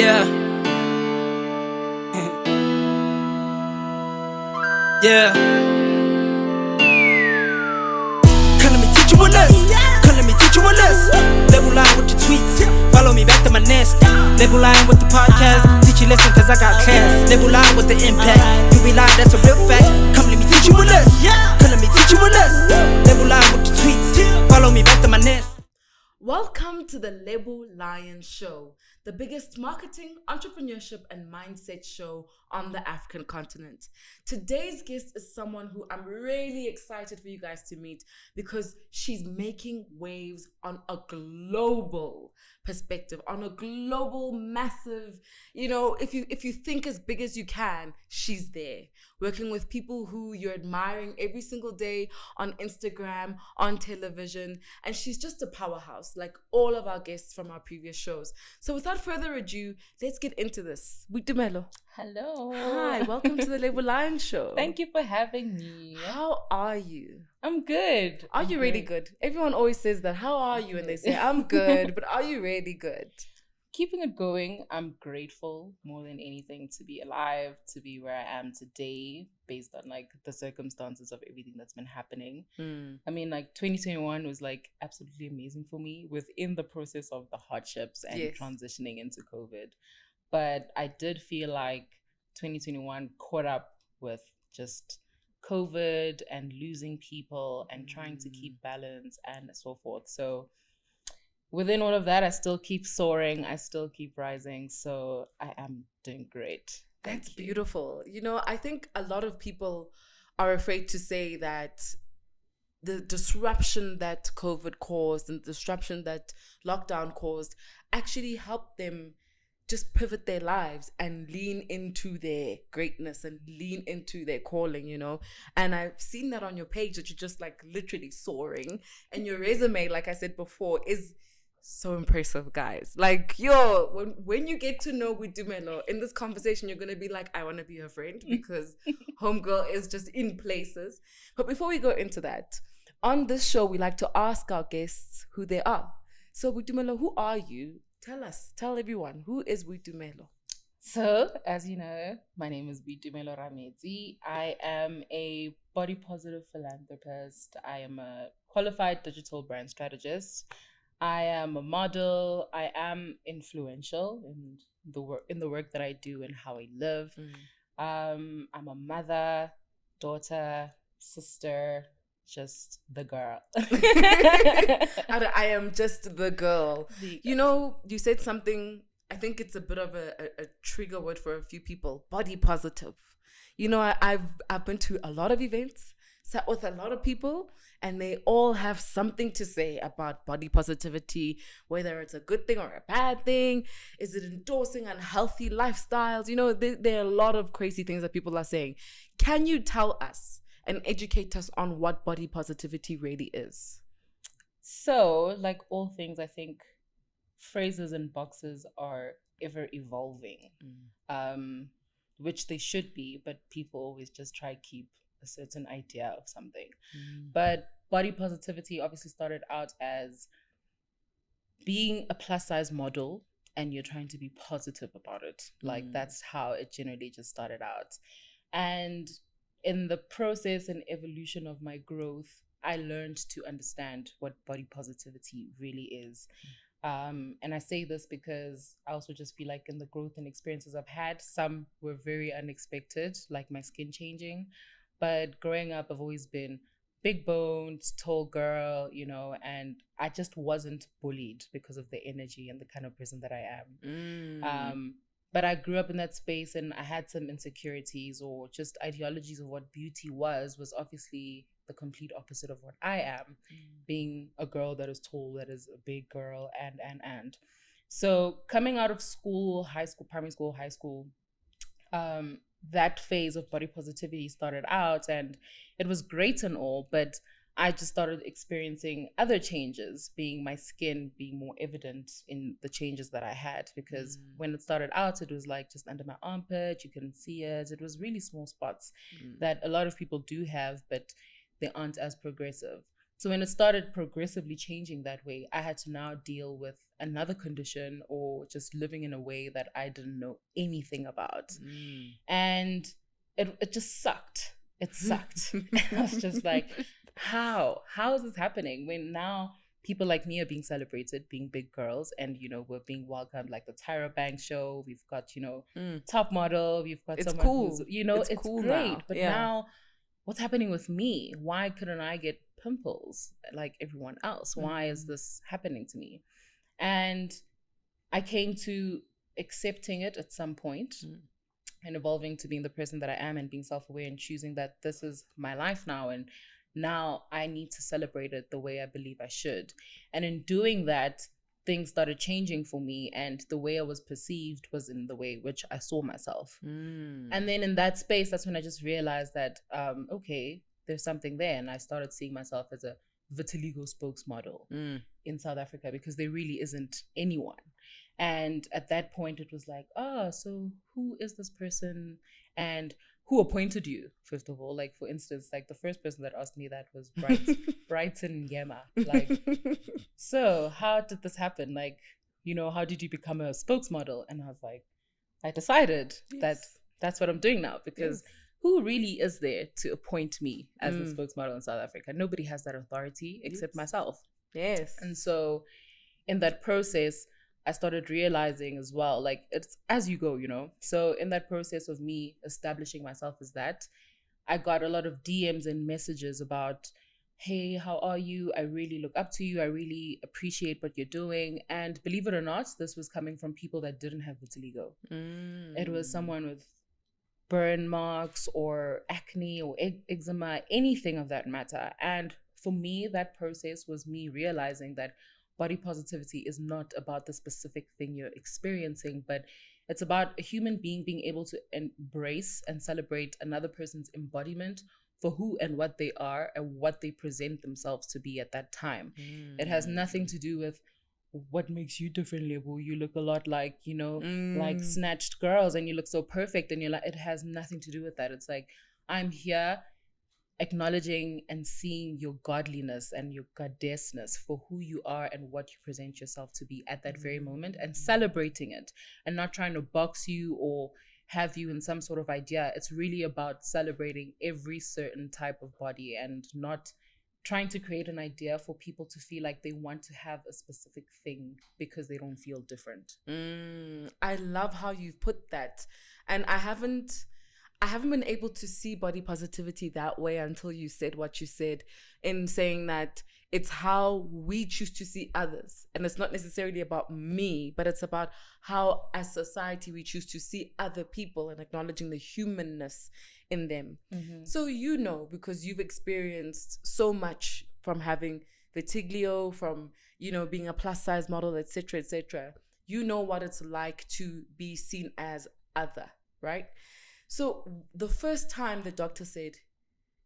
Yeah. Yeah. Come let me teach you a lesson. Come let me teach you a lesson. Lebo Lion with the tweets. Follow me back to my nest. Lebo Lion with the podcast. Teach you lesson cause I got class. Lebo Lion with the impact. You be lying, that's a real fact. Come let me teach you a lesson. Come let me teach you a lesson. Lebo Lion with the tweets. Follow me back to my nest. Welcome to the Lebo Lion Show, the biggest marketing, entrepreneurship, and mindset show on the African continent. Today's guest is someone who I'm really excited for you guys to meet because she's making waves on a global perspective, on a global, massive, if you think as big as you can, she's there. Working with people who you're admiring every single day on Instagram, on television, and she's just a powerhouse, like all of our guests from our previous shows. So without further ado, let's get into this. Boitumelo. Hello. Hi, welcome to the Lebo Lion Show. Thank you for having me. How are you? I'm good. Are you really good? Everyone always says that. How are you? And they say, I'm good, but are you really good? Keeping it going. I'm grateful more than anything to be alive, to be where I am today, based on like the circumstances of everything that's been happening. I mean, like 2021 was like absolutely amazing for me within the process of the hardships and transitioning into COVID. But I did feel like 2021 caught up with just COVID and losing people and trying to keep balance and so forth. So within all of that, I still keep soaring. I still keep rising. So I am doing great. That's beautiful. I think a lot of people are afraid to say that the disruption that COVID caused and the disruption that lockdown caused actually helped them just pivot their lives and lean into their greatness and lean into their calling, And I've seen that on your page that you're just like literally soaring. And your resume, like I said before, is so impressive, guys. Like, when you get to know Boitumelo in this conversation, you're going to be like, I want to be her friend because homegirl is just in places. But before we go into that, on this show, we like to ask our guests who they are. So Boitumelo, who are you? Tell everyone, who is Boitumelo? So, as you know, my name is Boitumeo Rametsi. I am a body positive philanthropist. I am a qualified digital brand strategist. I am a model. I am influential in the work that I do and how I live. I'm a mother, daughter, sister, just the girl. I am just the girl. You said something, I think it's a bit of a trigger word for a few people, body positive. I've been to a lot of events, sat with a lot of people, and they all have something to say about body positivity, whether it's a good thing or a bad thing. Is it endorsing unhealthy lifestyles? There are a lot of crazy things that people are saying. Can you tell us and educate us on what body positivity really is? So, like all things, I think phrases and boxes are ever evolving, which they should be, but people always just try to keep a certain idea of something. But body positivity obviously started out as being a plus size model and you're trying to be positive about it. Like that's how it generally just started out. And in the process and evolution of my growth, I learned to understand what body positivity really is. And I say this because I also just feel like in the growth and experiences I've had, some were very unexpected, like my skin changing. But growing up, I've always been big boned, tall girl, and I just wasn't bullied because of the energy and the kind of person that I am. But I grew up in that space and I had some insecurities or just ideologies of what beauty was obviously the complete opposite of what I am, being a girl that is tall, that is a big girl, and. So coming out of school, high school, primary school, high school, that phase of body positivity started out and it was great and all, but I just started experiencing other changes, being my skin being more evident in the changes that I had, because when it started out, it was like just under my armpit, you couldn't see it. It was really small spots that a lot of people do have, but they aren't as progressive. So when it started progressively changing that way, I had to now deal with another condition or just living in a way that I didn't know anything about. And it just sucked. It sucked. I was just like, how is this happening when now people like me are being celebrated, being big girls, and we're being welcomed, like the Tyra Banks show. We've got top model. We've got It's someone cool. who's it's cool great. now. But now, what's happening with me? Why couldn't I get pimples like everyone else? Why is this happening to me? And I came to accepting it at some point and evolving to being the person that I am and being self-aware and choosing that this is my life now, and now I need to celebrate it the way I believe I should. And in doing that, things started changing for me, and the way I was perceived was in the way which I saw myself. And then in that space, that's when I just realized that okay, there's something there, and I started seeing myself as a Vitiligo spokesmodel in South Africa, because there really isn't anyone. And at that point, it was like, so who is this person? And who appointed you, first of all? Like, for instance, like the first person that asked me that was Brighton Yema. Like, so how did this happen? Like, how did you become a spokesmodel? And I was like, I decided that that's what I'm doing now, because who really is there to appoint me as the spokesmodel in South Africa? Nobody has that authority except myself. Yes. And so in that process, I started realizing as well, like, it's as you go, So in that process of me establishing myself as that, I got a lot of DMs and messages about, hey, how are you? I really look up to you. I really appreciate what you're doing. And believe it or not, this was coming from people that didn't have vitiligo. It was someone with burn marks or acne or eczema, anything of that matter. And for me, that process was me realizing that body positivity is not about the specific thing you're experiencing, but it's about a human being being able to embrace and celebrate another person's embodiment for who and what they are and what they present themselves to be at that time. It has nothing to do with what makes you different, Lebo. You look a lot like, like snatched girls, and you look so perfect, and you're like, it has nothing to do with that. It's like, I'm here acknowledging and seeing your godliness and your goddessness for who you are and what you present yourself to be at that very moment, and celebrating it, and not trying to box you or have you in some sort of idea. It's really about celebrating every certain type of body, and not trying to create an idea for people to feel like they want to have a specific thing because they don't feel different. I love how you've put that. And I haven't been able to see body positivity that way until you said what you said, in saying that it's how we choose to see others. And it's not necessarily about me, but it's about how as society we choose to see other people and acknowledging the humanness in them. So because you've experienced so much from having Vitiligo, from being a plus size model, etc., what it's like to be seen as other, right? So the first time the doctor said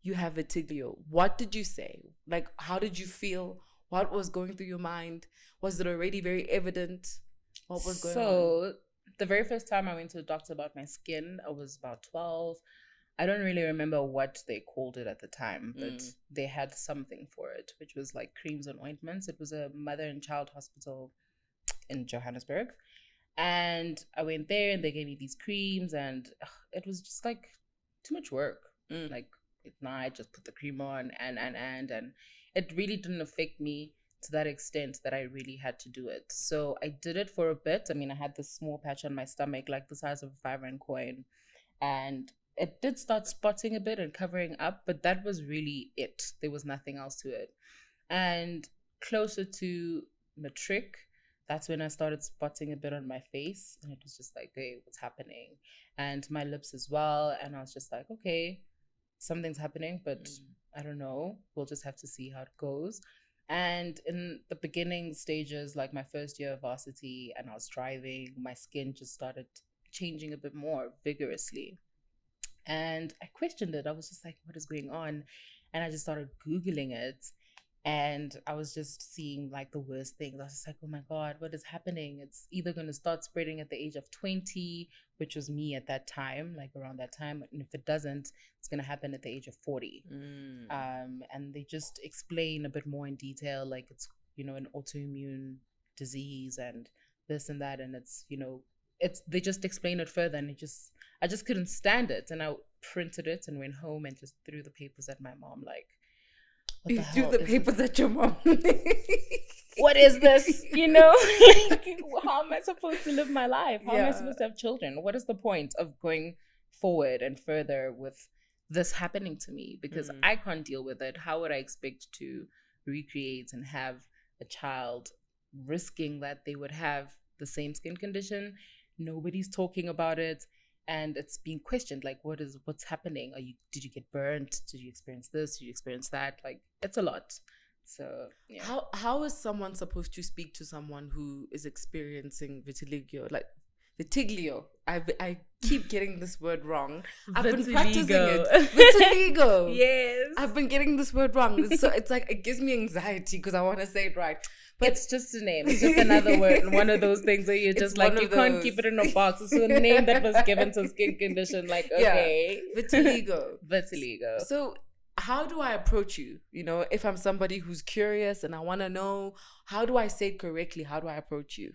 you have Vitiligo, what did you say? Like, how did you feel? What was going through your mind? Was it already very evident? What was going on? So the very first time I went to the doctor about my skin, I was about 12. I don't really remember what they called it at the time, but they had something for it, which was like creams and ointments. It was a mother and child hospital in Johannesburg. And I went there and they gave me these creams, and it was just like too much work. Like at night, just put the cream on and it really didn't affect me to that extent that I really had to do it. So I did it for a bit. I mean, I had this small patch on my stomach, like the size of a 5-rand coin. And it did start spotting a bit and covering up, but that was really it. There was nothing else to it. And closer to matric, that's when I started spotting a bit on my face, and it was just like, hey, what's happening? And my lips as well. And I was just like, okay, something's happening, but I don't know. We'll just have to see how it goes. And in the beginning stages, like my first year of varsity, and I was driving, my skin just started changing a bit more vigorously. And I questioned it. I was just like, what is going on? And I just started Googling it. And I was just seeing like the worst things. I was just like, oh my God, what is happening? It's either going to start spreading at the age of 20, which was me at that time, like around that time. And if it doesn't, it's going to happen at the age of 40. And they just explain a bit more in detail, like it's, an autoimmune disease and this and that. And it's, they just explain it further. And I just couldn't stand it. And I printed it and went home and just threw the papers at my mom, like, you threw the papers at your mom. What is this? Like, how am I supposed to live my life? How am I supposed to have children? What is the point of going forward and further with this happening to me? Because I can't deal with it. How would I expect to recreate and have a child risking that they would have the same skin condition? Nobody's talking about it. And it's being questioned, like, what's happening? Did you get burnt? Did you experience this? Did you experience that? Like, it's a lot. So yeah. How is someone supposed to speak to someone who is experiencing vitiligo? Like vitiligo. I keep getting this word wrong. I've been practicing it. Vitiligo. Yes. I've been getting this word wrong. So it's like it gives me anxiety because I want to say it right. But it's just a name. It's just another word. One of those things where you're just like, you can't keep it in a box. It's a name that was given to a skin condition. Like, okay. Yeah. Vitiligo. Vitiligo. So how do I approach you? If I'm somebody who's curious and I want to know, how do I say it correctly? How do I approach you?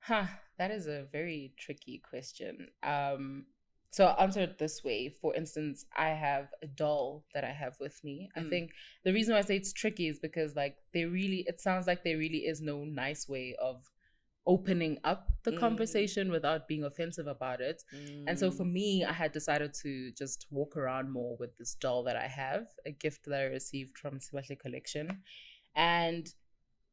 That is a very tricky question. So I'll answer it this way. For instance, I have a doll that I have with me. I think the reason why I say it's tricky is because like it sounds like there really is no nice way of opening up the conversation without being offensive about it. And so for me, I had decided to just walk around more with this doll that I have, a gift that I received from Sibahle Collection. And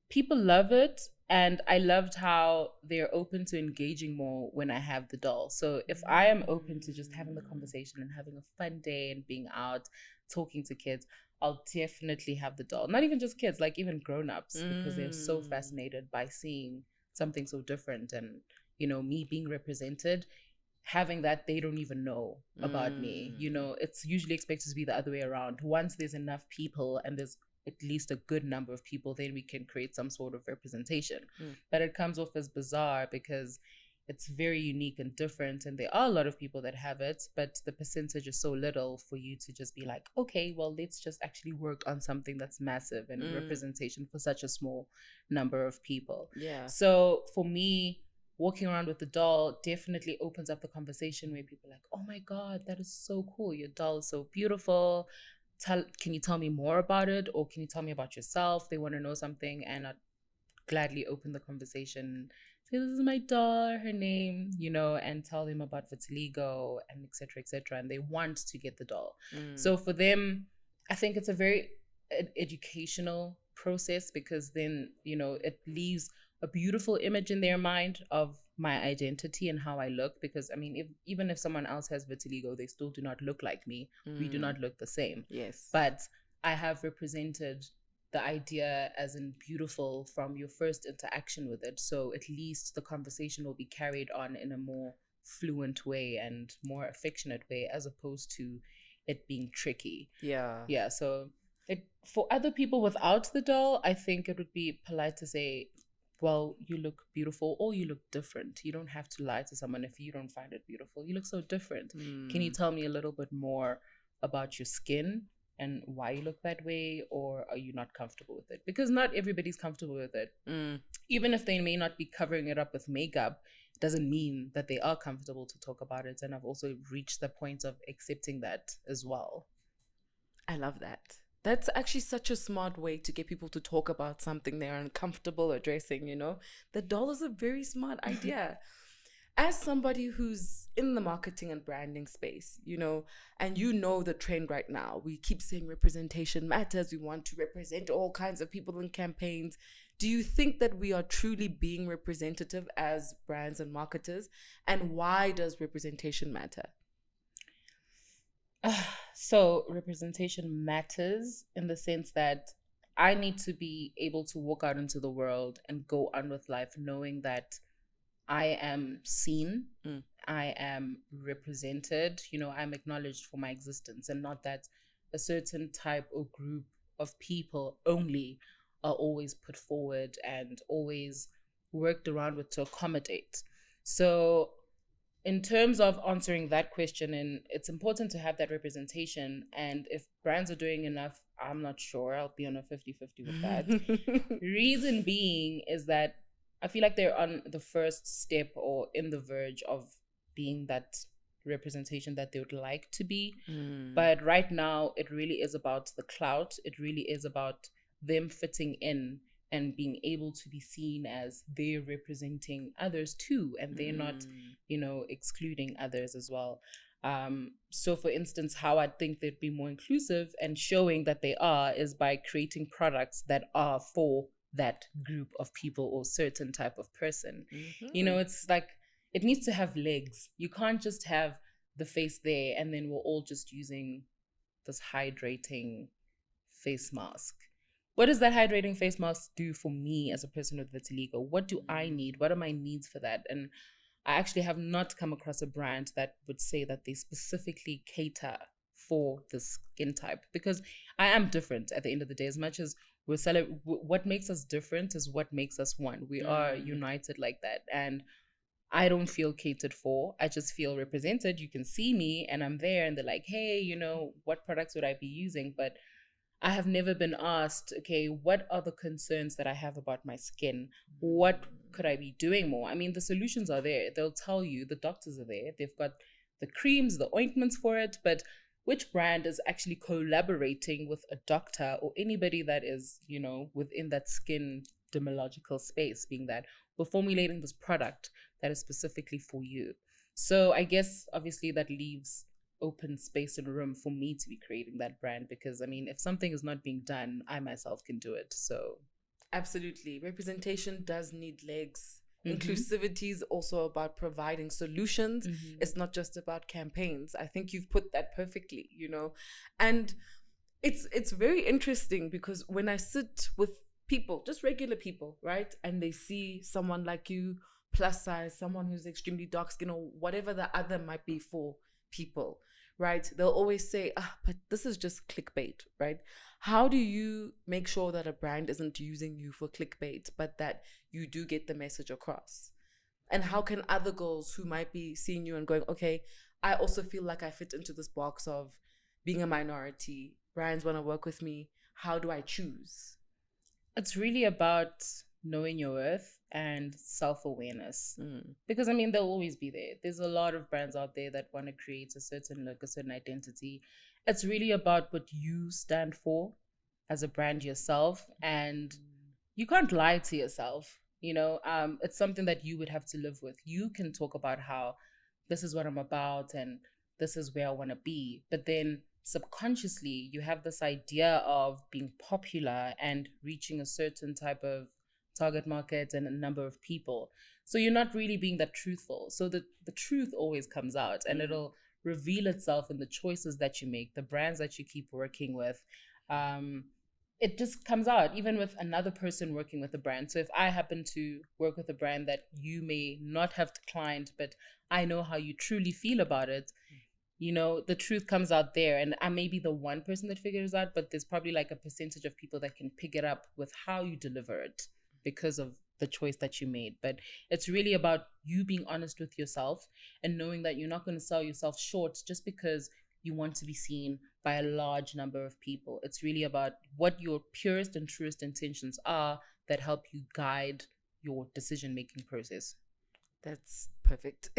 people love it. And I loved how they're open to engaging more when I have the doll. So if I am open to just having the conversation and having a fun day and being out, talking to kids, I'll definitely have the doll. Not even just kids, like even grown-ups, because they're so fascinated by seeing something so different. And, me being represented, having that they don't even know about me. It's usually expected to be the other way around. Once there's enough people and there's at least a good number of people, then we can create some sort of representation. But it comes off as bizarre because it's very unique and different, and there are a lot of people that have it, but the percentage is so little for you to just be like, okay, well, let's just actually work on something that's massive and representation for such a small number of people. Yeah. So for me, walking around with the doll definitely opens up the conversation where people are like, oh my God, that is so cool. Your doll is so beautiful. Can you tell me more about it? Or can you tell me about yourself? They want to know something, and I'd gladly open the conversation. Say, this is my doll, her name, and tell them about vitiligo and et cetera, and they want to get the doll. So for them, I think it's a very educational process, because then, it leaves a beautiful image in their mind of my identity and how I look. Because I mean, even if someone else has vitiligo, they still do not look like me. We do not look the same. Yes. But I have represented the idea as in beautiful from your first interaction with it. So at least the conversation will be carried on in a more fluent way and more affectionate way, as opposed to it being tricky. Yeah. So for other people without the doll, I think it would be polite to say, well, you look beautiful, or you look different. You don't have to lie to someone if you don't find it beautiful. You look so different. Can you tell me a little bit more about your skin and why you look that way? Or are you not comfortable with it? Because not everybody's comfortable with it. Even if they may not be covering it up with makeup, doesn't mean that they are comfortable to talk about it. And I've also reached the point of accepting that as well. I love that. That's actually such a smart way to get people to talk about something they're uncomfortable addressing, The doll is a very smart idea. As somebody who's in the marketing and branding space, and the trend right now, we keep saying representation matters. We want to represent all kinds of people in campaigns. Do you think that we are truly being representative as brands and marketers? And why does representation matter? So representation matters in the sense that I need to be able to walk out into the world and go on with life knowing that I am seen, I am represented, I'm acknowledged for my existence, and not that a certain type or group of people only are always put forward and always worked around with to accommodate. So in terms of answering that question, and it's important to have that representation. And if brands are doing enough, I'm not sure. I'll be on a 50-50 with that. Reason being is that I feel like they're on the first step or in the verge of being that representation that they would like to be. But right now, it really is about the clout. It really is about them fitting in and being able to be seen as they're representing others too, and they're not, excluding others as well. So for instance, how I think they'd be more inclusive and showing that they are is by creating products that are for that group of people or certain type of person. It's like, it needs to have legs. You can't just have the face there and then we're all just using this hydrating face mask. What does that hydrating face mask do for me as a person with vitiligo? What do I need? What are my needs for that? And I actually have not come across a brand that would say that they specifically cater for the skin type, because I am different at the end of the day. As much as what makes us different is what makes us one. We are united like that. And I don't feel catered for. I just feel represented. You can see me and I'm there and they're like, hey, what products would I be using? But I have never been asked, okay, what are the concerns that I have about my skin? What could I be doing more? I mean, the solutions are there. They'll tell you, the doctors are there. They've got the creams, the ointments for it. But which brand is actually collaborating with a doctor or anybody that is, within that skin dermatological space, being that we're formulating this product that is specifically for you? So I guess, obviously, that leaves open space and room for me to be creating that brand, because I mean, if something is not being done, I myself can do it. So absolutely, representation does need legs. Inclusivity is also about providing solutions. It's not just about campaigns. I think you've put that perfectly, and it's very interesting, because when I sit with people, just regular people, right, and they see someone like you, plus size, someone who's extremely dark skin, or whatever the other might be for people, right, they'll always say, but this is just clickbait, right? How do you make sure that a brand isn't using you for clickbait, but that you do get the message across? And how can other girls who might be seeing you and going, okay, I also feel like I fit into this box of being a minority, brands want to work with me, how do I choose? It's really about knowing your worth and self-awareness, because I mean, they'll always be there. There's a lot of brands out there that want to create a certain look, a certain identity. It's really about what you stand for as a brand yourself, and you can't lie to yourself. It's something that you would have to live with. You can talk about how this is what I'm about and this is where I want to be, but then subconsciously you have this idea of being popular and reaching a certain type of target market and a number of people. So you're not really being that truthful. So the truth always comes out, and it'll reveal itself in the choices that you make, the brands that you keep working with. It just comes out, even with another person working with a brand. So if I happen to work with a brand that you may not have declined, but I know how you truly feel about it, the truth comes out there. And I may be the one person that figures out, but there's probably like a percentage of people that can pick it up with how you deliver it, because of the choice that you made. But it's really about you being honest with yourself and knowing that you're not going to sell yourself short just because you want to be seen by a large number of people. It's really about what your purest and truest intentions are that help you guide your decision-making process. That's perfect.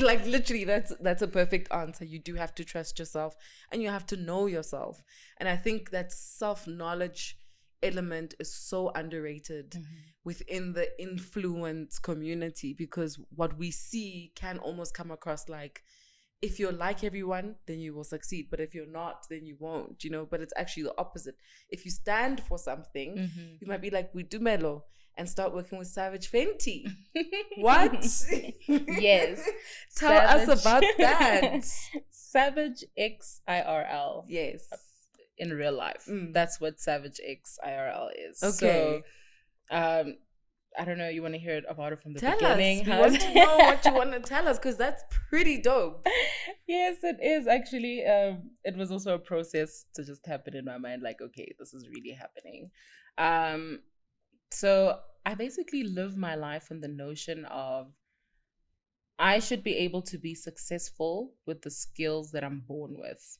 Like literally, that's a perfect answer. You do have to trust yourself and you have to know yourself. And I think that self-knowledge element is so underrated within the influence community, because what we see can almost come across like, if you're like everyone, then you will succeed. But if you're not, then you won't, But it's actually the opposite. If you stand for something, you might be like Boitumelo and start working with Savage Fenty. What? Yes. Tell us about that. Savage X IRL. Yes. In real life. That's what Savage X IRL is. Okay. So I don't know, you want to hear about it from the Tell beginning? us. We want to know what you want to tell us, because that's pretty dope. Yes, it is actually. It was also a process to just happen in my mind, like, okay, this is really happening. So I basically live my life in the notion of I should be able to be successful with the skills that I'm born with,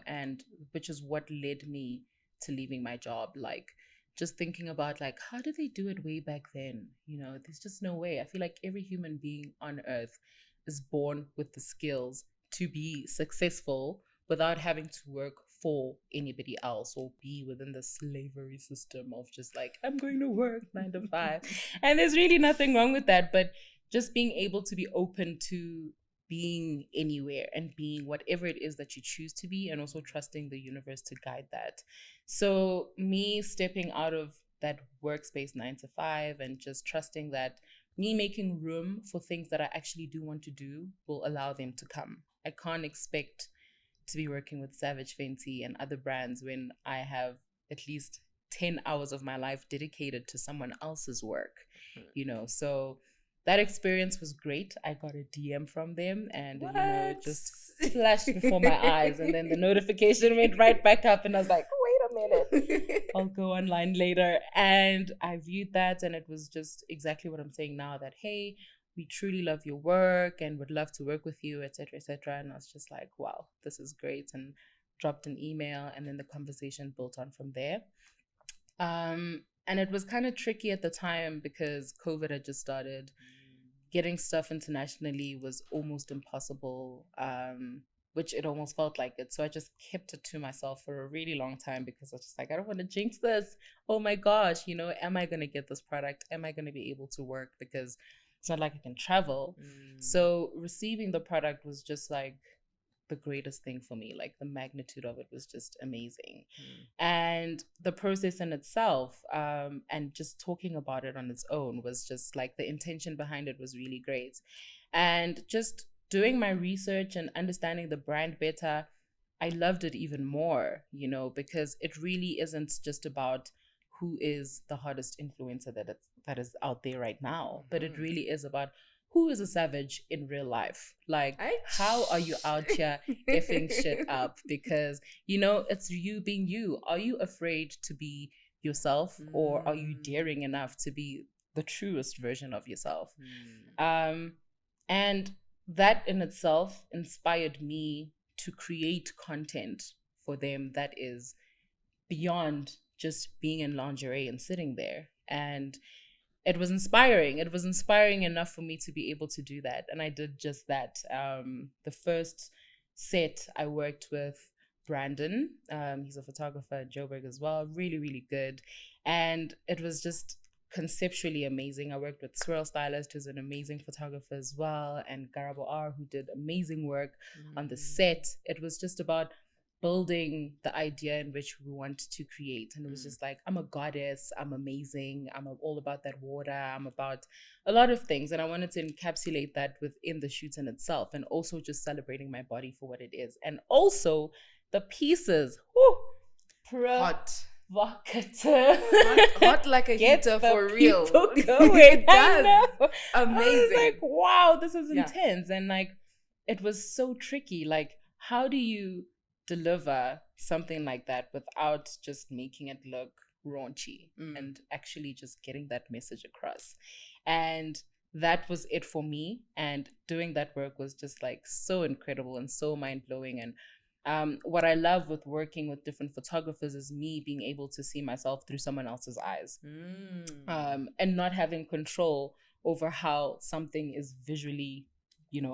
and which is what led me to leaving my job. Like, just thinking about, like, how did they do it way back then? There's just no way. I feel like every human being on earth is born with the skills to be successful without having to work for anybody else or be within the slavery system of just like, I'm going to work 9 to 5. And there's really nothing wrong with that. But just being able to be open to being anywhere and being whatever it is that you choose to be, and also trusting the universe to guide that. So me stepping out of that workspace 9 to 5 and just trusting that me making room for things that I actually do want to do will allow them to come. I can't expect to be working with Savage Fenty and other brands when I have at least 10 hours of my life dedicated to someone else's work, so that experience was great. I got a DM from them and, it just flashed before my eyes. And then the notification went right back up and I was like, wait a minute, I'll go online later. And I viewed that and it was just exactly what I'm saying now, that, hey, we truly love your work and would love to work with you, et cetera, et cetera. And I was just like, wow, this is great. And dropped an email and then the conversation built on from there. And it was kind of tricky at the time because COVID had just started. Getting stuff internationally was almost impossible, which it almost felt like it. So I just kept it to myself for a really long time because I was just like, I don't want to jinx this. Oh my gosh, am I going to get this product? Am I going to be able to work? Because it's not like I can travel. So receiving the product was just like the greatest thing for me. Like, the magnitude of it was just amazing. And the process in itself, and just talking about it on its own, was just like, the intention behind it was really great. And just doing my research and understanding the brand better, I loved it even more, because it really isn't just about who is the hottest influencer that is out there right now, but it really is about who is a savage in real life. Like, how are you out here effing shit up? Because, it's you being you. Are you afraid to be yourself, or are you daring enough to be the truest version of yourself? And that in itself inspired me to create content for them that is beyond just being in lingerie and sitting there. And it was inspiring. It was inspiring enough for me to be able to do that. And I did just that. The first set I worked with Brandon. He's a photographer in Joburg as well. Really, really good. And it was just conceptually amazing. I worked with Swirl Stylist, who's an amazing photographer as well, and Garabo R, who did amazing work on the set. It was just about building the idea in which we want to create. And it was just like, I'm a goddess, I'm amazing, I'm all about that water, I'm about a lot of things. And I wanted to encapsulate that within the shoot in itself, and also just celebrating my body for what it is. And also the pieces, hot like a Get heater the for real. Going. It does. Amazing. I was like, wow, this is intense. And like, it was so tricky. Like, how do you deliver something like that without just making it look raunchy and actually just getting that message across? And that was it for me. And doing that work was just like so incredible and so mind-blowing. And what I love with working with different photographers is me being able to see myself through someone else's eyes, and not having control over how something is visually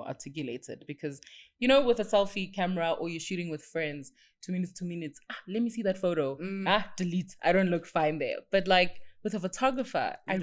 articulated. Because with a selfie camera, or you're shooting with friends, 2 minutes, let me see that photo, delete, I don't look fine there. But like with a photographer, I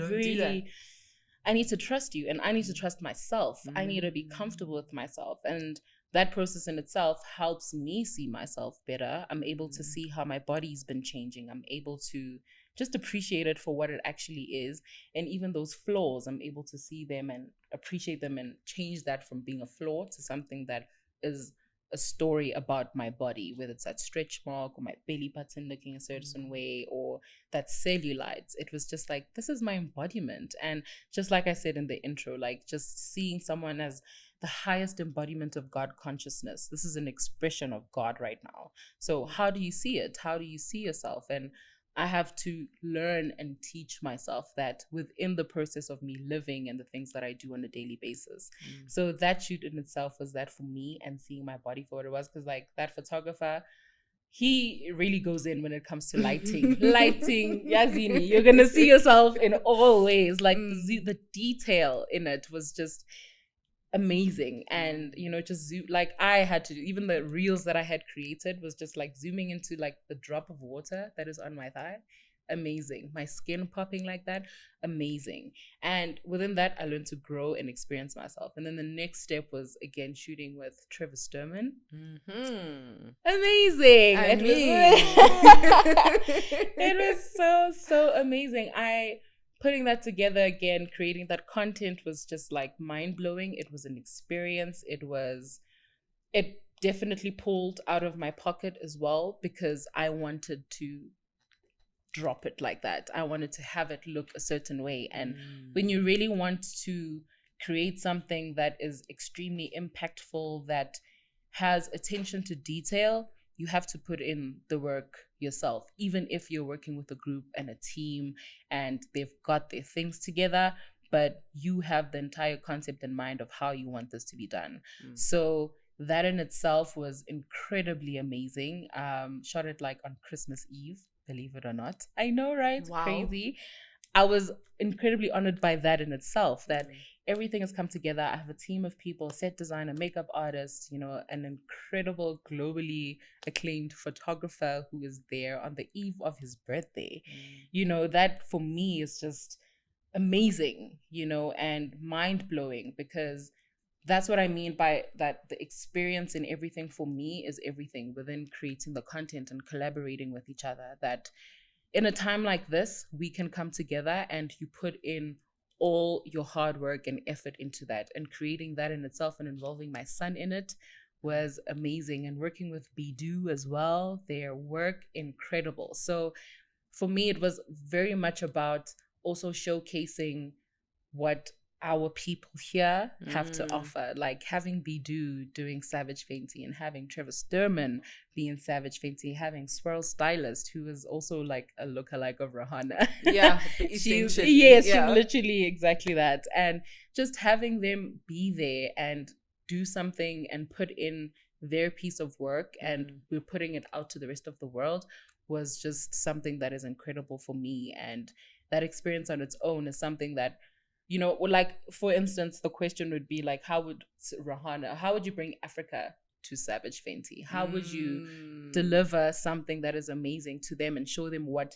need to trust you, and I need to trust myself. I need to be comfortable with myself, and that process in itself helps me see myself better. I'm able to see how my body's been changing. I'm able to just appreciate it for what it actually is. And even those flaws, I'm able to see them and appreciate them and change that from being a flaw to something that is a story about my body, whether it's that stretch mark or my belly button looking a certain way or that cellulite. It was just like, this is my embodiment. And just like I said in the intro, like just seeing someone as the highest embodiment of God consciousness. This is an expression of God right now. So how do you see it? How do you see yourself? And I have to learn and teach myself that within the process of me living and the things that I do on a daily basis. So that shoot in itself was that for me, and seeing my body for what it was, because like that photographer, he really goes in when it comes to lighting. Lighting, Yazini, you're gonna see yourself in all ways. Like the detail in it was just amazing. And just zoom, like I had to do, even the reels that I had created was just like zooming into like the drop of water that is on my thigh. Amazing. My skin popping like that, amazing. And within that, I learned to grow and experience myself. And then the next step was again shooting with Trevor Sturman. Amazing. It was so amazing. Putting that together again, creating that content was just like mind-blowing. It was an experience. It definitely pulled out of my pocket as well, because I wanted to drop it like that. I wanted to have it look a certain way. And when you really want to create something that is extremely impactful, that has attention to detail, you have to put in the work yourself, even if you're working with a group and a team and they've got their things together, but you have the entire concept in mind of how you want this to be done. So that in itself was incredibly amazing. Shot it like on Christmas Eve, believe it or not. I know, right? Wow. Crazy. I was incredibly honored by that in itself, that everything has come together. I have a team of people, set designer, makeup artist, an incredible, globally acclaimed photographer who is there on the eve of his birthday. That for me is just amazing, and mind-blowing, because that's what I mean by that. The experience in everything for me is everything within creating the content and collaborating with each other, that in a time like this, we can come together and you put in all your hard work and effort into that, and creating that in itself and involving my son in it was amazing. And working with Bidu as well, their work, incredible. So for me, it was very much about also showcasing what our people here have to offer, like having Bidu doing Savage Fenty and having Trevor Sturman being Savage Fenty, having Swirl Stylist, who is also like a lookalike of Rihanna. She's literally exactly that. And just having them be there and do something and put in their piece of work, and we're putting it out to the rest of the world, was just something that is incredible for me. And that experience on its own is something that, like, for instance, the question would be like, how would you bring Africa to Savage Fenty? How would you deliver something that is amazing to them and show them what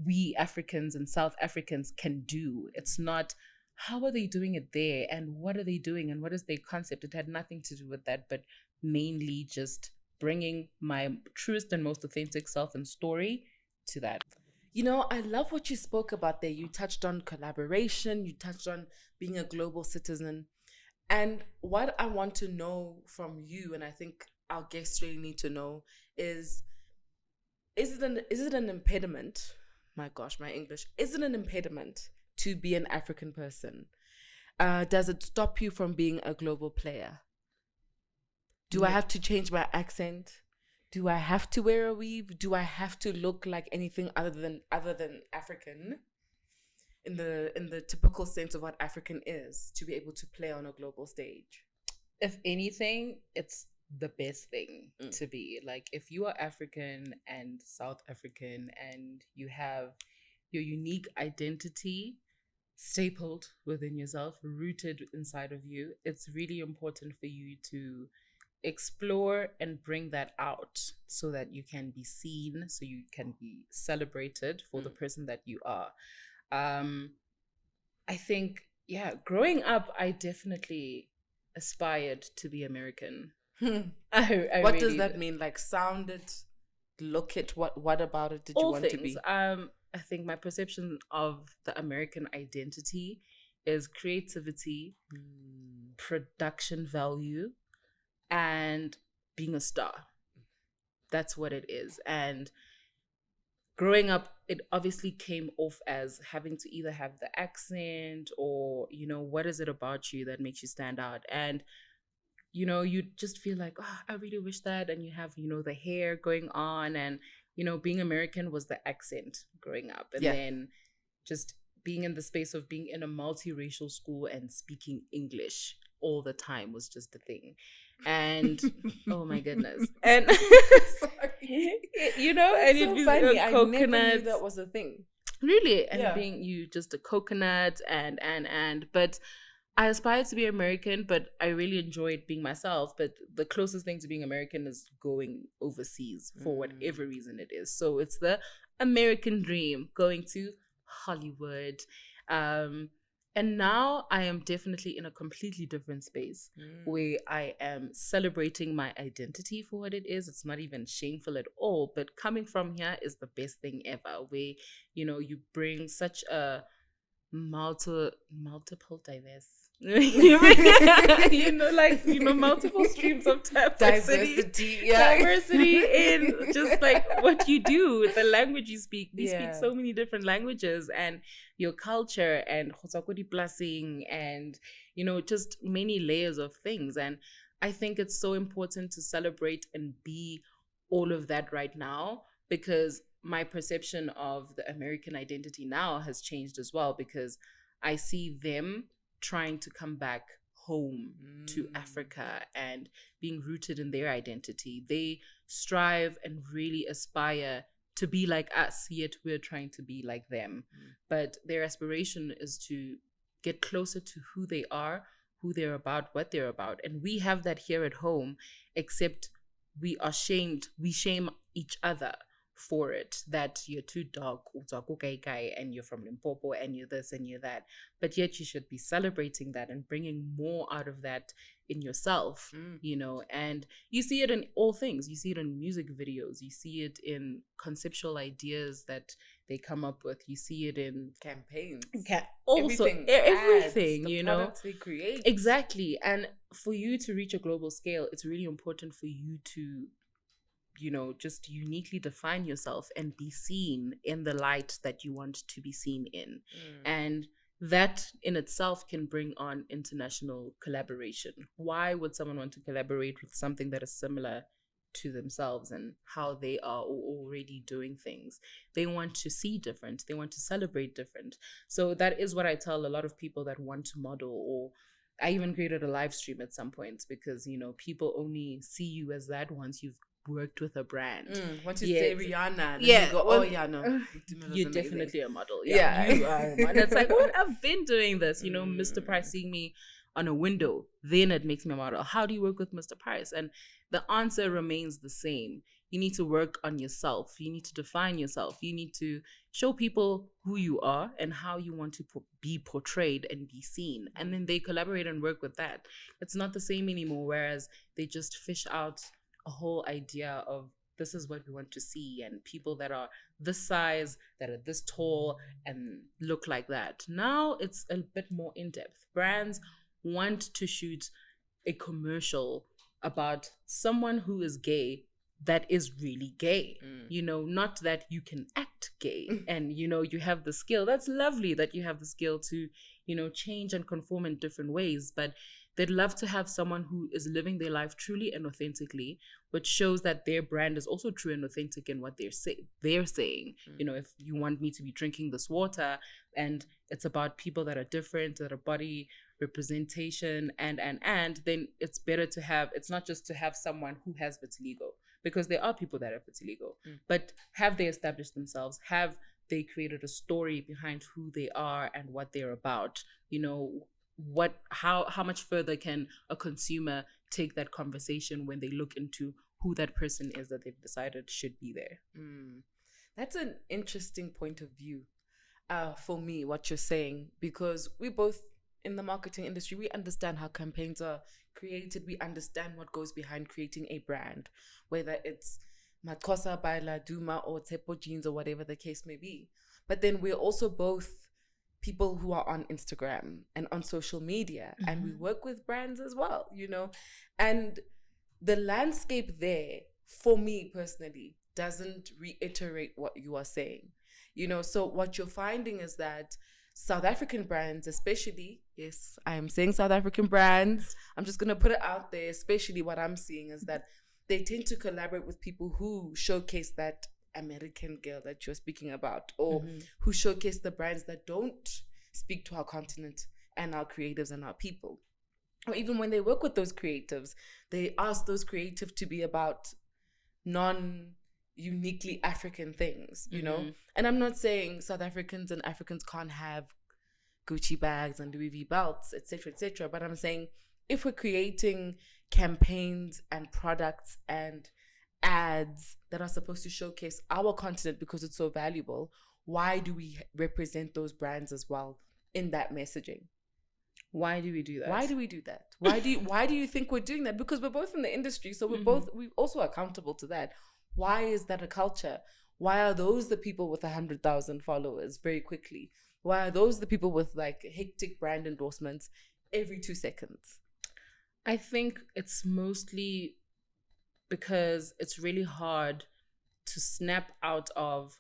we Africans and South Africans can do? It's not, how are they doing it there and what are they doing and what is their concept? It had nothing to do with that, but mainly just bringing my truest and most authentic self and story to that. I love what you spoke about there. You touched on collaboration, you touched on being a global citizen. And what I want to know from you, and I think our guests really need to know, is it an impediment? My gosh, my English. Is it an impediment to be an African person? Does it stop you from being a global player? Do I have to change my accent? Do I have to wear a weave? Do I have to look like anything other than African, in the typical sense of what African is, to be able to play on a global stage? If anything, it's the best thing to be. Like, if you are African and South African and you have your unique identity stapled within yourself, rooted inside of you, it's really important for you to explore and bring that out so that you can be seen, so you can be celebrated for the person that you are. I think, growing up, I definitely aspired to be American. What does that mean? Like, sound it, look it, what about it did you want to be? I think my perception of the American identity is creativity, production value, and being a star. That's what it is. And growing up, it obviously came off as having to either have the accent or, what is it about you that makes you stand out? And, you just feel like, oh, I really wish that. And you have, the hair going on. And, being American was the accent growing up. And then just being in the space of being in a multiracial school and speaking English all the time was just a thing. And oh my goodness. And Sorry. and you'd be funny. a I coconut. never knew that was a thing. Really. And being you just a coconut and but I aspired to be American, but I really enjoyed being myself. But the closest thing to being American is going overseas for whatever reason it is. So it's the American dream, going to Hollywood. And now I am definitely in a completely different space where I am celebrating my identity for what it is. It's not even shameful at all. But coming from here is the best thing ever, where, you bring such a multiple diverse multiple streams of diversity in just like what you do, the language you speak. We speak so many different languages, and your culture, and blessing, and just many layers of things. And I think it's so important to celebrate and be all of that right now, because my perception of the American identity now has changed as well, because I see them trying to come back home to Africa and being rooted in their identity. They strive and really aspire to be like us, yet we're trying to be like them. But their aspiration is to get closer to who they are, who they're about, what they're about. And we have that here at home, except we shame each other for it, that you're too dark, and you're from Limpopo, and you're this and you're that. But yet you should be celebrating that and bringing more out of that in yourself, and you see it in all things. You see it in music videos, you see it in conceptual ideas that they come up with, you see it in campaigns, everything, ads, the products they create. Exactly. And for you to reach a global scale, it's really important for you to just uniquely define yourself and be seen in the light that you want to be seen in. And that in itself can bring on international collaboration. Why would someone want to collaborate with something that is similar to themselves and how they are already doing things? They want to see different. They want to celebrate different. So that is what I tell a lot of people that want to model, or I even created a live stream at some point, because, people only see you as that once you've worked with a brand. Once you say Rihanna, then you go, you're definitely a model. You are a model. It's like, well, I've been doing this. Mr. Price seeing me on a window, then it makes me a model. How do you work with Mr. Price? And the answer remains the same. You need to work on yourself. You need to define yourself. You need to show people who you are and how you want to be portrayed and be seen. And then they collaborate and work with that. It's not the same anymore, whereas they just fish out a whole idea of this is what we want to see, and people that are this size, that are this tall and look like that. Now it's a bit more in-depth. Brands want to shoot a commercial about someone who is gay that is really gay, not that you can act gay and, you have the skill. That's lovely that you have the skill to, change and conform in different ways, but they'd love to have someone who is living their life truly and authentically, which shows that their brand is also true and authentic in what they're saying. If you want me to be drinking this water and it's about people that are different, that are body representation and then it's better to have, it's not just to have someone who has vitiligo, because there are people that have vitiligo, but have they established themselves? Have they created a story behind who they are and what they're about? How much further can a consumer take that conversation when they look into who that person is that they've decided should be there? That's an interesting point of view for me, what you're saying, because we both in the marketing industry, we understand how campaigns are created. We understand what goes behind creating a brand, whether it's Matkosa, Baila, Duma, or Tepo Jeans, or whatever the case may be. But then we're also both people who are on Instagram and on social media, and we work with brands as well, and the landscape there, for me personally, doesn't reiterate what you are saying. So what you're finding is that South African brands, especially, yes, I am saying South African brands, I'm just going to put it out there, especially what I'm seeing is that they tend to collaborate with people who showcase that American girl that you're speaking about, or who showcase the brands that don't speak to our continent and our creatives and our people. Or even when they work with those creatives, they ask those creatives to be about non-uniquely African things, And I'm not saying South Africans and Africans can't have Gucci bags and Louis V belts, etc., but I'm saying if we're creating campaigns and products and ads that are supposed to showcase our continent because it's so valuable, why do we represent those brands as well in that messaging? Why do we do that? Why do you think we're doing that? Because we're both in the industry, so we're also accountable to that. Why is that a culture? Why are those the people with 100,000 followers very quickly? Why are those the people with like hectic brand endorsements every 2 seconds? I think it's mostly because it's really hard to snap out of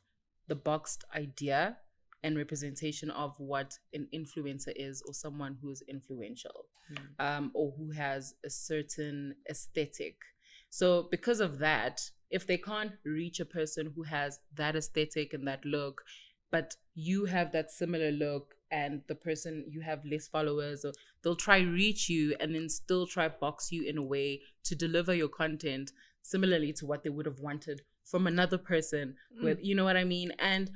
the boxed idea and representation of what an influencer is, or someone who is influential, or who has a certain aesthetic. So because of that, if they can't reach a person who has that aesthetic and that look, but you have that similar look and the person, you have less followers, or they'll try reach you and then still try box you in a way to deliver your content similarly to what they would have wanted from another person with, you know what I mean? And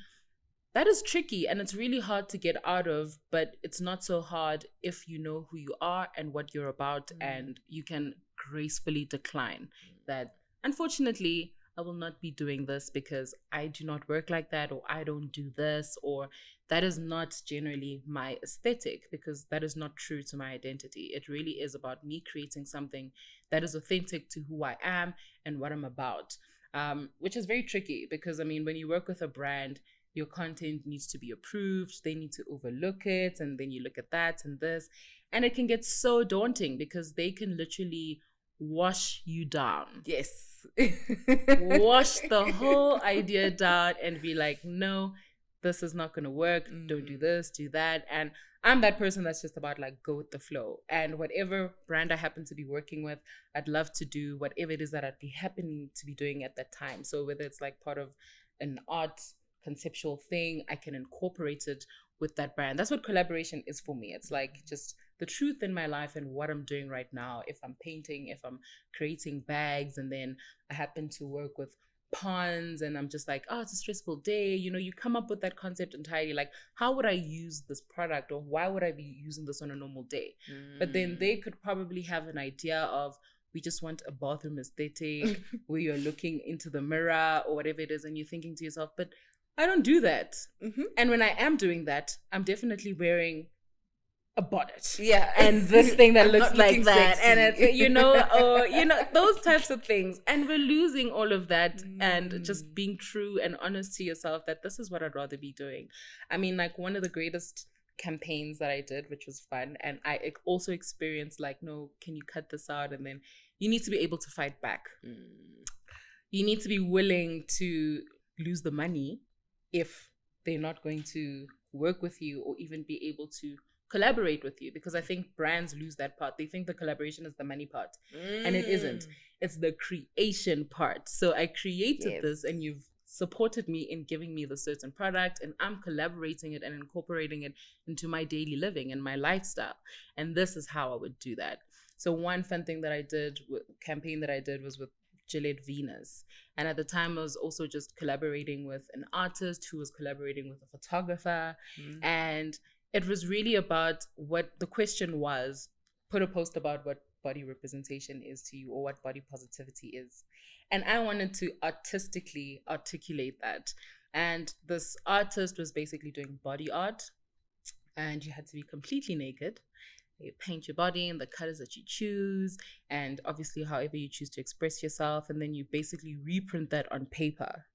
that is tricky and it's really hard to get out of, but it's not so hard if you know who you are and what you're about, and you can gracefully decline that. Unfortunately, I will not be doing this because I do not work like that, or I don't do this, or that is not generally my aesthetic, because that is not true to my identity. It really is about me creating something that is authentic to who I am and what I'm about, which is very tricky because, I mean, when you work with a brand, your content needs to be approved. They need to overlook it. And then you look at that and this. And it can get so daunting because they can literally wash you down. Yes. Wash the whole idea down and be like, no, this is not going to work. Don't do this, do that. And I'm that person that's just about like go with the flow. And whatever brand I happen to be working with, I'd love to do whatever it is that I'd be happening to be doing at that time. So whether it's like part of an art conceptual thing, I can incorporate it with that brand. That's what collaboration is for me. It's like just the truth in my life and what I'm doing right now. If I'm painting, if I'm creating bags, and then I happen to work with ponds and I'm just like, oh, it's a stressful day. You come up with that concept entirely. Like, how would I use this product, or why would I be using this on a normal day? But then they could probably have an idea of, we just want a bathroom aesthetic where you're looking into the mirror or whatever it is, and you're thinking to yourself, but I don't do that. And when I am doing that, I'm definitely wearing a bonnet. Yeah. And this thing that looks like that. Sexy. And it's, those types of things. And we're losing all of that and just being true and honest to yourself that this is what I'd rather be doing. I mean, like, one of the greatest campaigns that I did, which was fun, and I also experienced like, no, can you cut this out? And then you need to be able to fight back. You need to be willing to lose the money if they're not going to work with you or even be able to collaborate with you, because I think brands lose that part. They think the collaboration is the money part, and it isn't. It's the creation part. So I created this, and you've supported me in giving me the certain product, and I'm collaborating it and incorporating it into my daily living and my lifestyle. And this is how I would do that. So one fun thing that I did, campaign that I did, was with Gillette Venus. And at the time I was also just collaborating with an artist who was collaborating with a photographer. And it was really about what the question was, put a post about what body representation is to you, or what body positivity is. And I wanted to artistically articulate that. And this artist was basically doing body art, and you had to be completely naked. You paint your body in the colors that you choose, and obviously however you choose to express yourself, and then you basically reprint that on paper,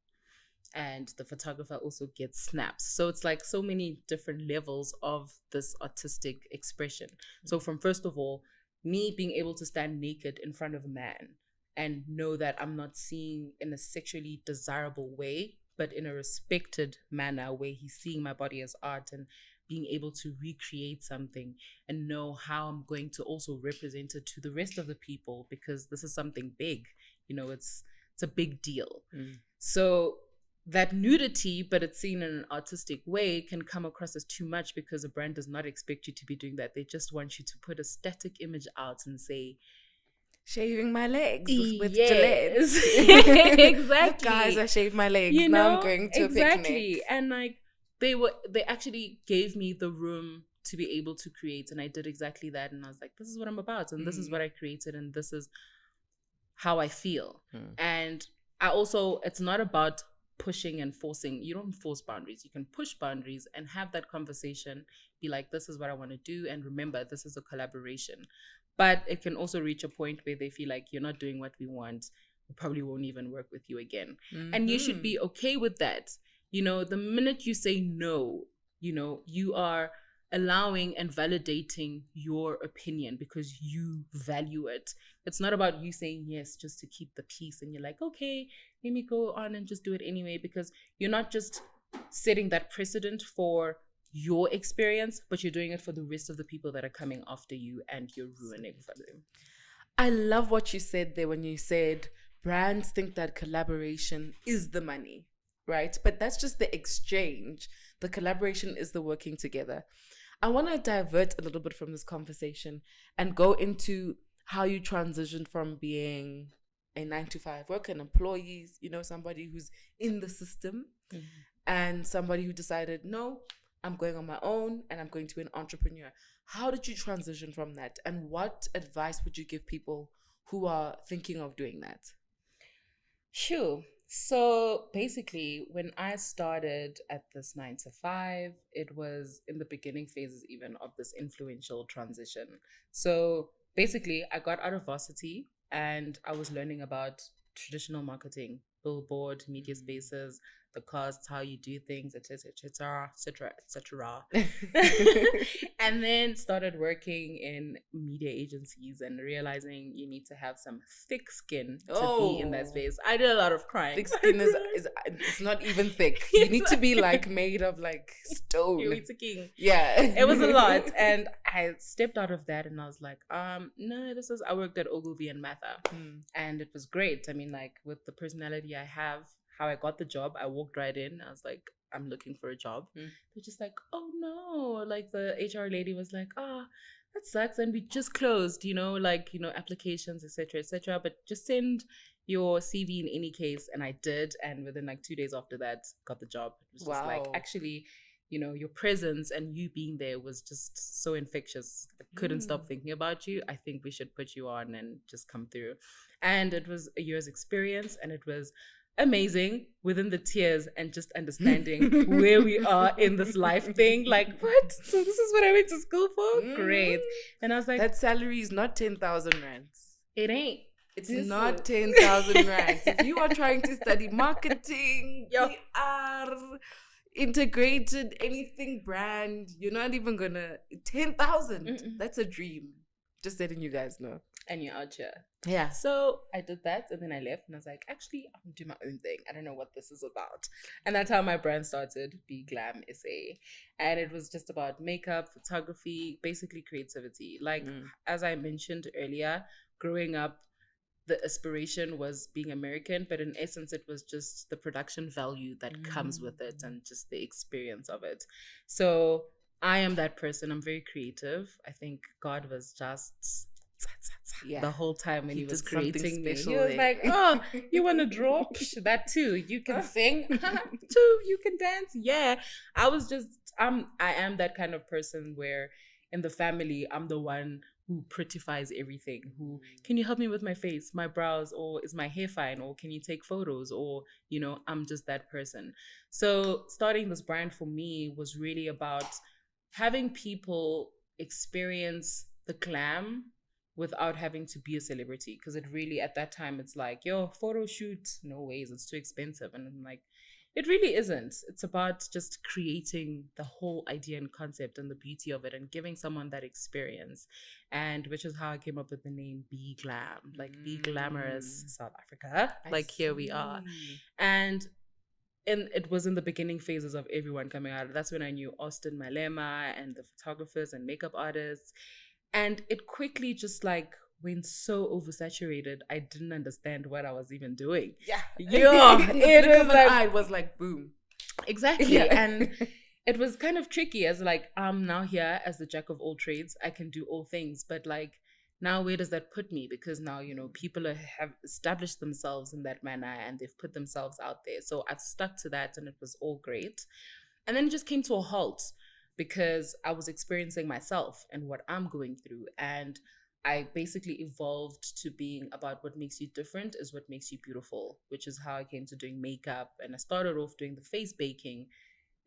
and the photographer also gets snaps. So it's like so many different levels of this artistic expression. So from, first of all, me being able to stand naked in front of a man and know that I'm not seeing in a sexually desirable way, but in a respected manner where he's seeing my body as art and being able to recreate something and know how I'm going to also represent it to the rest of the people, because this is something big. It's a big deal. So that nudity, but it's seen in an artistic way, can come across as too much, because a brand does not expect you to be doing that. They just want you to put a static image out and say, shaving my legs with yes. Gillette. Exactly. Guys, I shaved my legs. Now I'm going to a picnic. And like they actually gave me the room to be able to create, and I did exactly that. And I was like, this is what I'm about, and this is what I created, and this is how I feel. And it's not about pushing and forcing. You don't force boundaries. You can push boundaries and have that conversation, be like, this is what I want to do, and remember, this is a collaboration. But it can also reach a point where they feel like you're not doing what we want, we probably won't even work with you again. And you should be okay with that. The minute you say no, you are allowing and validating your opinion because you value it. It's not about you saying yes just to keep the peace and you're like, okay, let me go on and just do it anyway, because you're not just setting that precedent for your experience, but you're doing it for the rest of the people that are coming after you, and you're ruining for them. I love what you said there when you said brands think that collaboration is the money, right? But that's just the exchange. The collaboration is the working together. I want to divert a little bit from this conversation and go into how you transitioned from being a 9-to-5 worker, an employee, somebody who's in the system, and somebody who decided, no, I'm going on my own and I'm going to be an entrepreneur. How did you transition from that? And what advice would you give people who are thinking of doing that? Sure. So basically, when I started at this 9-to-5, it was in the beginning phases even of this influential transition. So basically, I got out of varsity and I was learning about traditional marketing, billboard, media spaces, the costs, how you do things, etc. And then started working in media agencies and realizing you need to have some thick skin to be in that space. I did a lot of crying. Thick skin is it's not even thick. You need to be like made of like stone. It's a king. Yeah. It was a lot. And I stepped out of that and I was like, no, I worked at Ogilvy and Mather. And it was great. I mean, like with the personality I have, how I got the job, I walked right in. I was like, I'm looking for a job. They're just like, oh no. Like the HR lady was like, that sucks. And we just closed, applications, etc. But just send your CV in any case. And I did. And within like 2 days after that, got the job. It was just like, actually, your presence and you being there was just so infectious. I couldn't stop thinking about you. I think we should put you on and just come through. And it was a year's experience, and it was amazing within the tears and just understanding where we are in this life thing. Like, what? So this is what I went to school for? Great. And I was like, that salary is not 10,000 rands. It ain't. It's not 10,000 rands. If you are trying to study marketing, PR, integrated, anything brand, you're not even gonna 10,000. That's a dream. Just letting you guys know. And you're out here. Yeah. So I did that, and then I left, and I was like, actually, I'm gonna do my own thing. I don't know what this is about. And that's how my brand started, Be Glam SA. And it was just about makeup, photography, basically creativity. Like, as I mentioned earlier, growing up, the aspiration was being American, but in essence, it was just the production value that comes with it and just the experience of it. So I am that person. I'm very creative. I think God was just the whole time when he was creating me. He was like, oh, you want to draw? That too. You can sing too. You can dance. Yeah. I am that kind of person where in the family, I'm the one who prettifies everything. Who, can you help me with my face, my brows, or is my hair fine, or can you take photos, or I'm just that person. So starting this brand for me was really about having people experience the glam without having to be a celebrity, because it really, at that time, it's like, photo shoot, no ways, it's too expensive. And I'm like, it really isn't. It's about just creating the whole idea and concept and the beauty of it and giving someone that experience. And which is how I came up with the name Be Glam, like Be Glamorous South Africa. Like here we are. And it was in the beginning phases of everyone coming out. That's when I knew Austin Malema and the photographers and makeup artists. And it quickly just like went so oversaturated. I didn't understand what I was even doing. Yeah. It was like boom. Exactly. Yeah. And it was kind of tricky as like, I'm now here as the jack of all trades. I can do all things. But like, now where does that put me? Because now, you know, people have established themselves in that manner and they've put themselves out there. So I've stuck to that and it was all great. And then it just came to a halt because I was experiencing myself and what I'm going through. And I basically evolved to being about what makes you different is what makes you beautiful, which is how I came to doing makeup. And I started off doing the face baking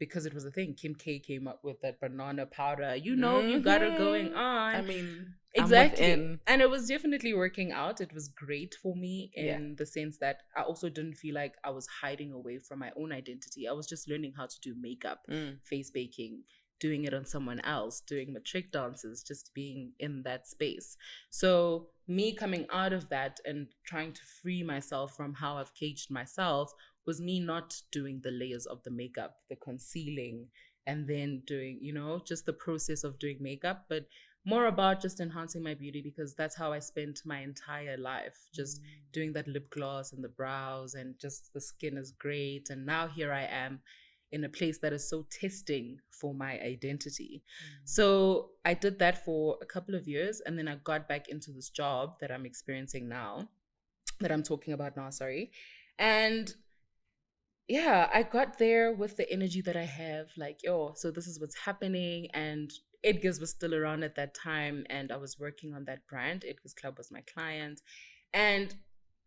because it was a thing. Kim K came up with that banana powder. You know, you got it going on. I mean, exactly. And it was definitely working out. It was great for me in the sense that I also didn't feel like I was hiding away from my own identity. I was just learning how to do makeup, face baking, doing it on someone else, doing matric dances, just being in that space. So me coming out of that and trying to free myself from how I've caged myself was me not doing the layers of the makeup, the concealing, and then doing, you know, just the process of doing makeup, but more about just enhancing my beauty because that's how I spent my entire life, just doing that lip gloss and the brows and just the skin is great. And now here I am in a place that is so testing for my identity. So I did that for a couple of years and then I got back into this job that I'm experiencing now, that I'm talking about now, sorry. And yeah, I got there with the energy that I have, like, so this is what's happening. And Edgar's was still around at that time and I was working on that brand. Edgar's Club was my client. And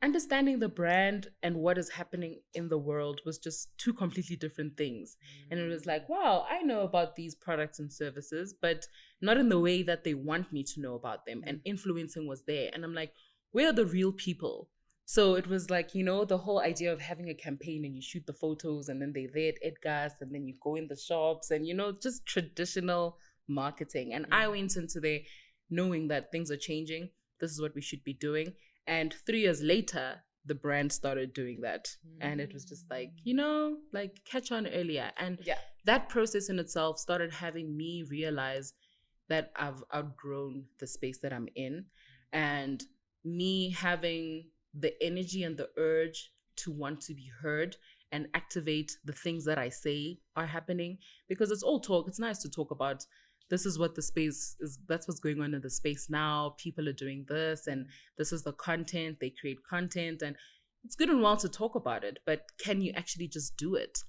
understanding the brand and what is happening in the world was just two completely different things. And it was like, wow, I know about these products and services, but not in the way that they want me to know about them. And influencing was there. And I'm like, where are the real people? So it was like, you know, the whole idea of having a campaign and you shoot the photos and then they're there at Edgar's and then you go in the shops and, you know, just traditional marketing. And I went into there knowing that things are changing. This is what we should be doing. And 3 years later, the brand started doing that. And it was just like, you know, like catch on earlier. And that process in itself started having me realize that I've outgrown the space that I'm in. And me having the energy and the urge to want to be heard and activate the things that I say are happening, because it's all talk. It's nice to talk about this is what the space is. That's what's going on in the space now. People are doing this and this is the content. They create content and it's good and well to talk about it, but can you actually just do it?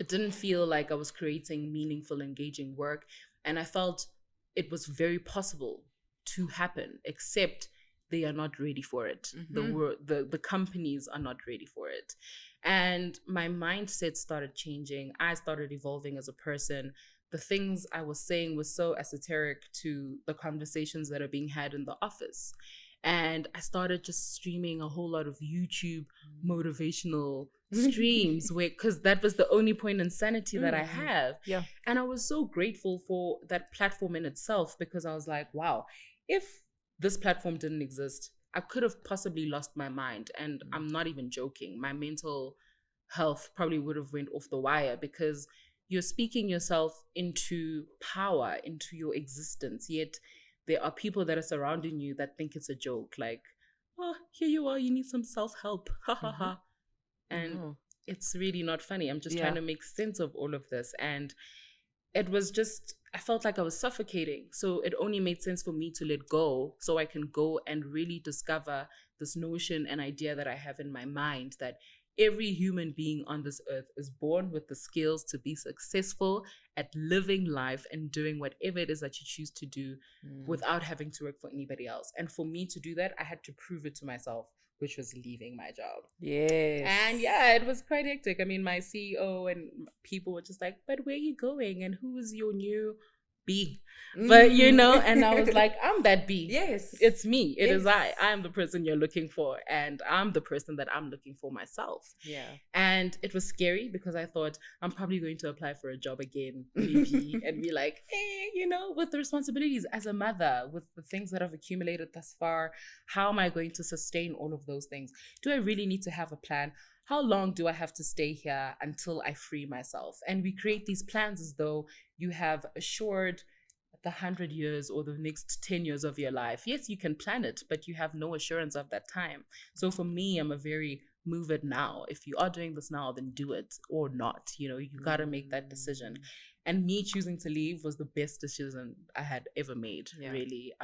It didn't feel like I was creating meaningful, engaging work. And I felt it was very possible to happen, except they are not ready for it. The companies are not ready for it. And my mindset started changing. I started evolving as a person. The things I was saying was so esoteric to the conversations that are being had in the office. And I started just streaming a whole lot of YouTube motivational streams because that was the only point in sanity that I have. Yeah. And I was so grateful for that platform in itself, because I was like, wow, if this platform didn't exist, I could have possibly lost my mind. And I'm not even joking. My mental health probably would have went off the wire, because you're speaking yourself into power, into your existence. Yet there are people that are surrounding you that think it's a joke. Like, oh, here you are, you need some self-help. Ha ha ha. And it's really not funny. I'm just trying to make sense of all of this. And it was just, I felt like I was suffocating. So it only made sense for me to let go so I can go and really discover this notion and idea that I have in my mind, that every human being on this earth is born with the skills to be successful at living life and doing whatever it is that you choose to do without having to work for anybody else. And for me to do that, I had to prove it to myself, which was leaving my job. Yes. And yeah, it was quite hectic. I mean, my CEO and people were just like, but where are you going? And who is your new B. But and I was like, I'm that B. Yes. It's me. It is Yes. I'm the person you're looking for, and I'm the person that I'm looking for myself. Yeah. And it was scary because I thought I'm probably going to apply for a job again, maybe, and be like, with the responsibilities as a mother, with the things that I've accumulated thus far, how am I going to sustain all of those things? Do I really need to have a plan? How long do I have to stay here until I free myself? And we create these plans as though you have assured the 100 years or the next 10 years of your life. Yes, you can plan it, but you have no assurance of that time. So for me, I'm a very move it now. If you are doing this now, then do it or not. You got to make that decision. And me choosing to leave was the best decision I had ever made, really.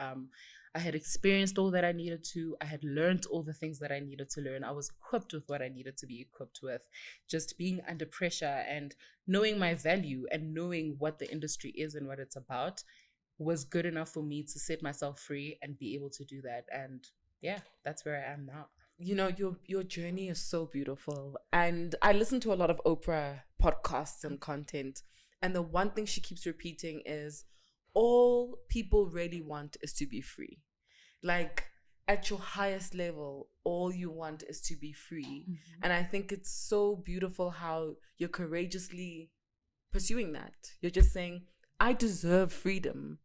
I had experienced all that I needed to. I had learned all the things that I needed to learn. I was equipped with what I needed to be equipped with. Just being under pressure and knowing my value and knowing what the industry is and what it's about was good enough for me to set myself free and be able to do that. And that's where I am now. Your journey is so beautiful. And I listen to a lot of Oprah podcasts and content. And the one thing she keeps repeating is all people really want is to be free. Like at your highest level, all you want is to be free. Mm-hmm. And I think it's so beautiful how you're courageously pursuing that. You're just saying, I deserve freedom.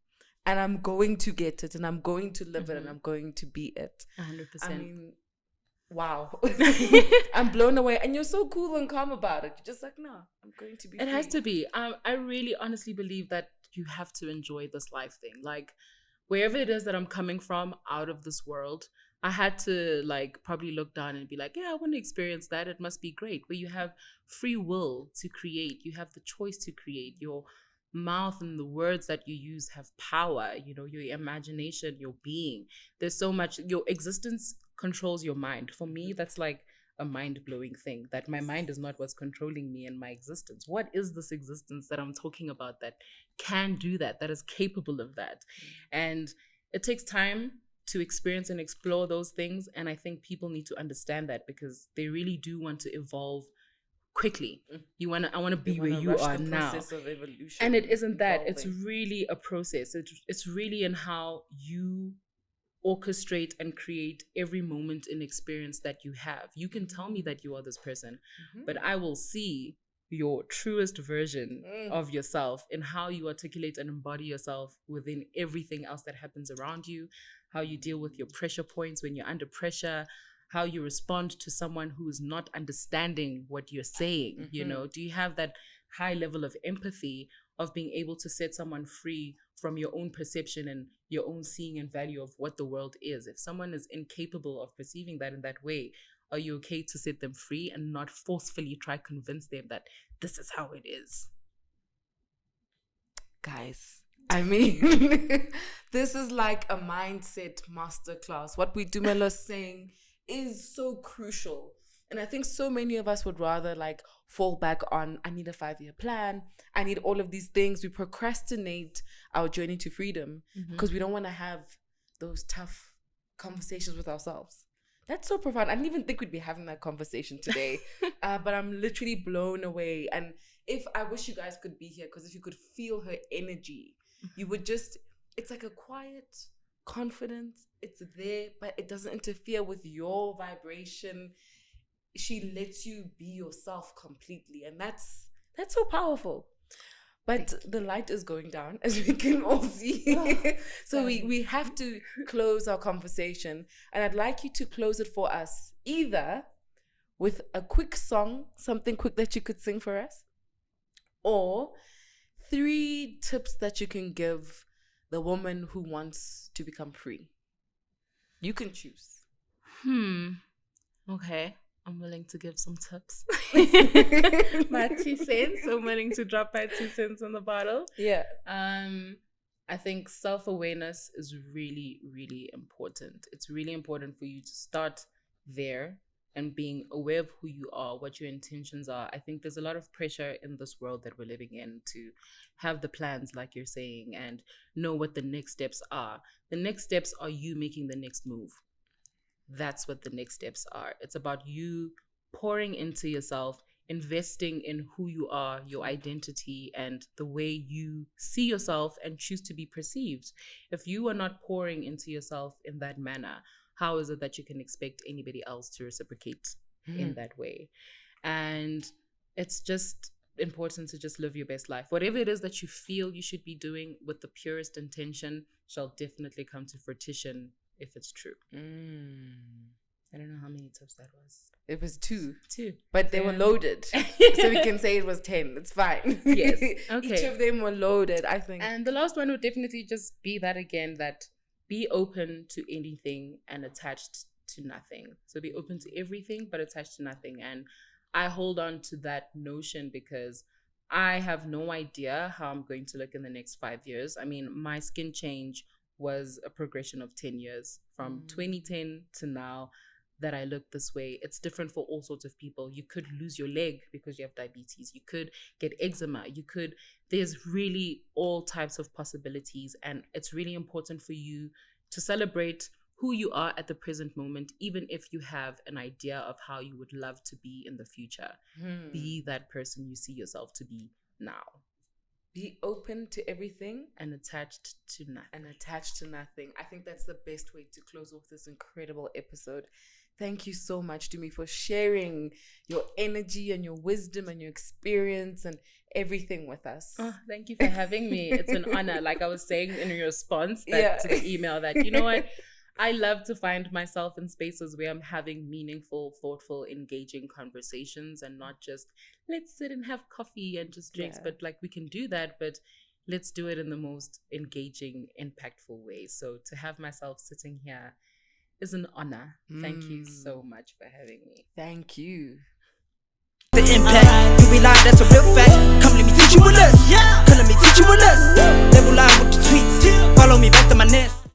And I'm going to get it, and I'm going to live it, and I'm going to be it. 100%. I mean, wow. I'm blown away. And you're so cool and calm about it. You're just like, no, I'm going to be free. It has to be. I really honestly believe that you have to enjoy this life thing. Like, wherever it is that I'm coming from out of this world, I had to probably look down and be like, yeah, I want to experience that. It must be great. Where you have free will to create. You have the choice to create. Your mouth and the words that you use have power, your imagination, your being. There's so much. Your existence controls your mind. For me, that's like a mind-blowing thing, that my mind is not what's controlling me and my existence. What is this existence that I'm talking about that can do that is capable of that? And it takes time to experience and explore those things. And I think people need to understand that, because they really do want to evolve quickly. I want to be where you are now. And it isn't that. Evolving. It's really a process. It's really in how you orchestrate and create every moment in experience that you have. You can tell me that you are this person, but I will see your truest version of yourself in how you articulate and embody yourself within everything else that happens around you, how you deal with your pressure points when you're under pressure, how you respond to someone who is not understanding what you're saying. Do you have that high level of empathy of being able to set someone free from your own perception and your own seeing and value of what the world is? If someone is incapable of perceiving that in that way, are you okay to set them free and not forcefully try convince them that this is how it is? Guys, I mean, this is like a mindset masterclass. What Boitumelo is saying is so crucial. And I think so many of us would rather fall back on, I need a 5-year plan. I need all of these things. We procrastinate our journey to freedom because we don't want to have those tough conversations with ourselves. That's so profound. I didn't even think we'd be having that conversation today. But I'm literally blown away. And I wish you guys could be here, because if you could feel her energy, you would just, it's like a quiet confidence. It's there, but it doesn't interfere with your vibration. She lets you be yourself completely. And that's so powerful. But the light is going down, as we can all see. So we have to close our conversation. And I'd like you to close it for us, either with a quick song, something quick that you could sing for us, or 3 tips that you can give the woman who wants to become free. You can choose. Okay. I'm willing to give some tips. My 2 cents. I'm willing to drop my 2 cents on the bottle. Yeah. I think self-awareness is really, really important. It's really important for you to start there and being aware of who you are, what your intentions are. I think there's a lot of pressure in this world that we're living in to have the plans, like you're saying, and know what the next steps are. The next steps are you making the next move. That's what the next steps are. It's about you pouring into yourself investing in who you are, your identity, and the way you see yourself and choose to be perceived. If you are not pouring into yourself in that manner, how is it that you can expect anybody else to reciprocate in that way? And it's just important to just live your best life. Whatever it is that you feel you should be doing with the purest intention shall definitely come to fruition if it's true. I don't know how many tips that was. It was 2. 2. But they were loaded. So we can say it was 10. It's fine. Yes. Okay. Each of them were loaded, I think. And the last one would definitely just be that again, that be open to anything and attached to nothing. So be open to everything, but attached to nothing. And I hold on to that notion because I have no idea how I'm going to look in the next 5 years. I mean, my skin change was a progression of 10 years from 2010 to now that I look this way. It's different for all sorts of people. You could lose your leg because you have diabetes. You could get eczema. There's really all types of possibilities. And it's really important for you to celebrate who you are at the present moment, even if you have an idea of how you would love to be in the future. Be that person you see yourself to be now. Be open to everything and attached to nothing. I think that's the best way to close off this incredible episode. Thank you so much, Dumi, for sharing your energy and your wisdom and your experience and everything with us. Oh, thank you for having me. It's an honor. Like I was saying in response to the email, that, you know what? I love to find myself in spaces where I'm having meaningful, thoughtful, engaging conversations, and not just let's sit and have coffee and just drinks. But like, we can do that, but let's do it in the most engaging, impactful way. So to have myself sitting here is an honor. Thank you so much for having me. Thank you. The impact, you be lying, that's a real fact. Come let me teach you a lesson. Come let me teach you a lesson. Lebo Lion with the tweets. Follow me back to my nest.